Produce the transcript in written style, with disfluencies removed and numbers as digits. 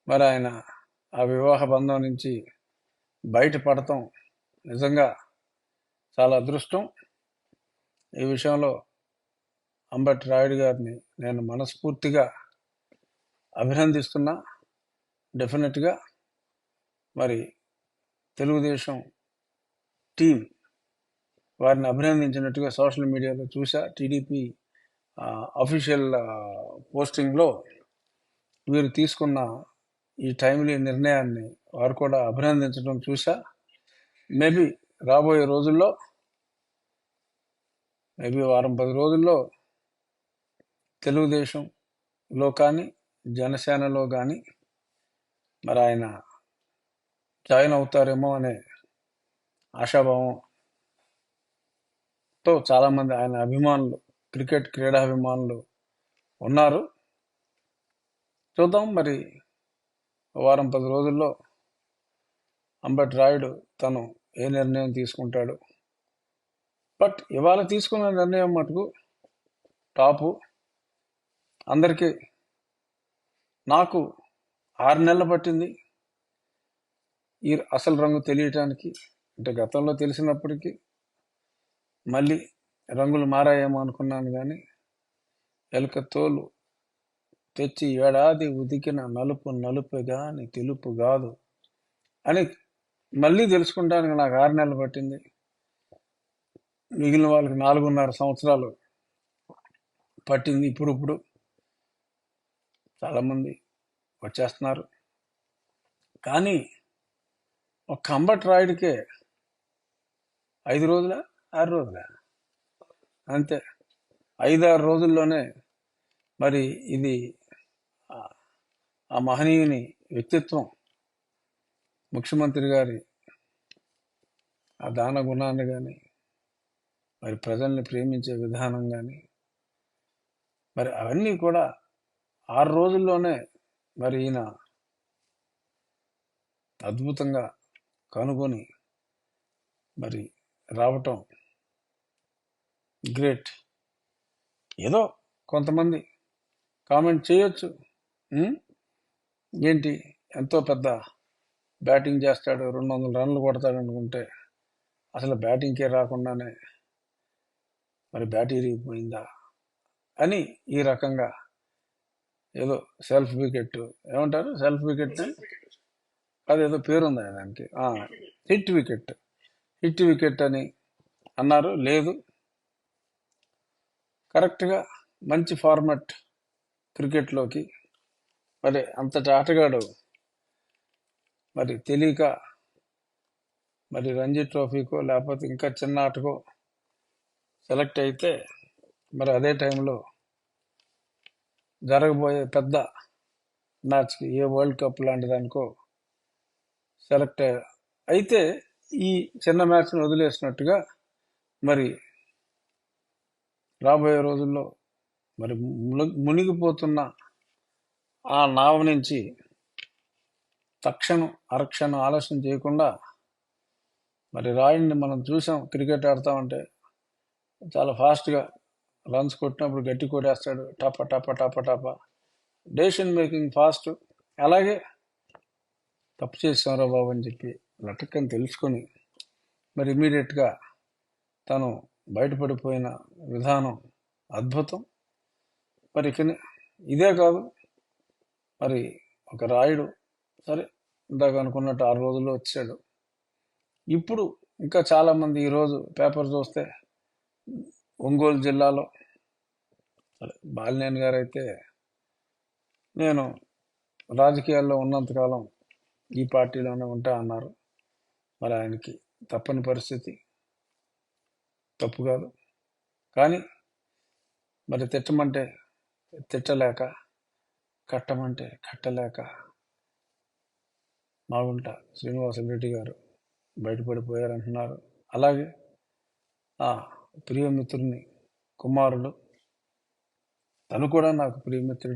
మరి ఆయన ఆ వివాహ బంధం నుంచి బయటపడటం నిజంగా చాలా అదృష్టం. ఈ విషయంలో అంబటి రాయుడు గారిని నేను మనస్ఫూర్తిగా అభినందిస్తున్నా. డెఫినెట్గా మరి తెలుగుదేశం టీం వారిని అభినందించినట్టుగా సోషల్ మీడియాలో చూసా. టీడీపీ అఫీషియల్ పోస్టింగ్లో వీరు తీసుకున్న ఈ టైమ్లీ నిర్ణయాన్ని వారు కూడా అభినందించడం చూసా. మేబీ రాబోయే రోజుల్లో, మేబీ 10 రోజుల్లో తెలుగుదేశంలో కానీ జనసేనలో కానీ మరి ఆయన జాయిన్ అవుతారేమో అనే ఆశాభావంతో చాలామంది ఆయన అభిమానులు, క్రికెట్ క్రీడాభిమానులు ఉన్నారు. చూద్దాం మరి 10 రోజుల్లో అంబటి రాయుడు తను ఏ నిర్ణయం తీసుకుంటాడు. బట్ ఇవాళ తీసుకున్న నిర్ణయం మటుకు టాపు. అందరికీ, నాకు 6 నెలలు పట్టింది ఈ అసలు రంగు తెలియటానికి. అంటే గతంలో తెలిసినప్పటికీ మళ్ళీ రంగులు మారాయేమో అనుకున్నాను, కానీ ఎలుక తోలు తెచ్చి ఏడాది ఉదికిన నలుపు నలుపే గాని తెలుపు కాదు అని మళ్ళీ తెలుసుకుంటానికి నాకు 6 నెలలు పట్టింది. మిగిలిన వాళ్ళకి 4.5 సంవత్సరాలు పట్టింది. ఇప్పుడు చాలామంది వచ్చేస్తున్నారు. కానీ ఒక అంబటి రాయుడికే 5 రోజుల 6 రోజుల అంతే, 5-6 రోజుల్లోనే మరి ఇది ఆ మహనీయుని వ్యక్తిత్వం, ముఖ్యమంత్రి గారి ఆ దాన గుణాన్ని కానీ, మరి ప్రజల్ని ప్రేమించే విధానం కానీ, మరి అవన్నీ కూడా 6 రోజుల్లోనే మరి ఈయన అద్భుతంగా కనుగొని మరి రావటం గ్రేట్. ఏదో కొంతమంది కామెంట్ చేయొచ్చు, ఏంటి ఎంతో పెద్ద బ్యాటింగ్ చేస్తాడు, 200 రన్లు కొడతాడు అనుకుంటే అసలు బ్యాటింగ్కే రాకుండానే మరి బ్యాట్ ఇరిగిపోయిందా అని ఈ రకంగా ఏదో సెల్ఫ్ వికెట్ ఏమంటారు, సెల్ఫ్ వికెట్ అదేదో పేరుందా దానికి, హిట్ వికెట్ అని అన్నారు. లేదు, కరెక్ట్గా మంచి ఫార్మాట్ క్రికెట్లోకి మరి అంతటి ఆటగాడు మరి తెలియక మరి రంజీ ట్రోఫీకో లేకపోతే ఇంకా చిన్న ఆటకో సెలెక్ట్ అయితే మరి అదే టైంలో జరగబోయే పెద్ద మ్యాచ్కి, ఏ వరల్డ్ కప్ లాంటి దానికో సెలెక్ట్ అయితే ఈ చిన్న మ్యాచ్ని వదిలేసినట్టుగా మరి రాబోయే రోజుల్లో మరి మునిగిపోతున్న ఆ నావ నుంచి తక్షణం అరక్షణం ఆలస్యం చేయకుండా మరి రాయుడిని మనం చూసాం. క్రికెట్ ఆడతామంటే చాలా ఫాస్ట్గా రన్స్ కొట్టినప్పుడు గట్టి కొట్టేస్తాడు, టప టప టప టప, డెసిషన్ మేకింగ్ ఫాస్ట్. అలాగే తప్పు చేసాంరా బాబు అని చెప్పి లటక్కని తెలుసుకొని మరి ఇమీడియట్గా తను బయటపడిపోయిన విధానం అద్భుతం. మరి ఇదే కాదు, మరి ఒక రాయుడు సరే ఇందాక అనుకున్నట్టు 6 రోజుల్లో వచ్చాడు. ఇప్పుడు ఇంకా చాలామంది ఈరోజు పేపర్ చూస్తే ఒంగోలు జిల్లాలో బాలినేని గారు అయితే, నేను రాజకీయాల్లో ఉన్నంతకాలం ఈ పార్టీలోనే ఉంటా అన్నారు. మరి ఆయనకి తప్పని పరిస్థితి, తప్పు కాదు, కానీ మరి తిట్టమంటే తిట్టలేక, కట్టమంటే కట్టలేక మాగుంట శ్రీనివాసరెడ్డి గారు బయటపడిపోయారంటున్నారు. అలాగే ఆ ప్రియమిత్రుని కుమారుడు, తను కూడా నాకు ప్రియమిత్రుడే.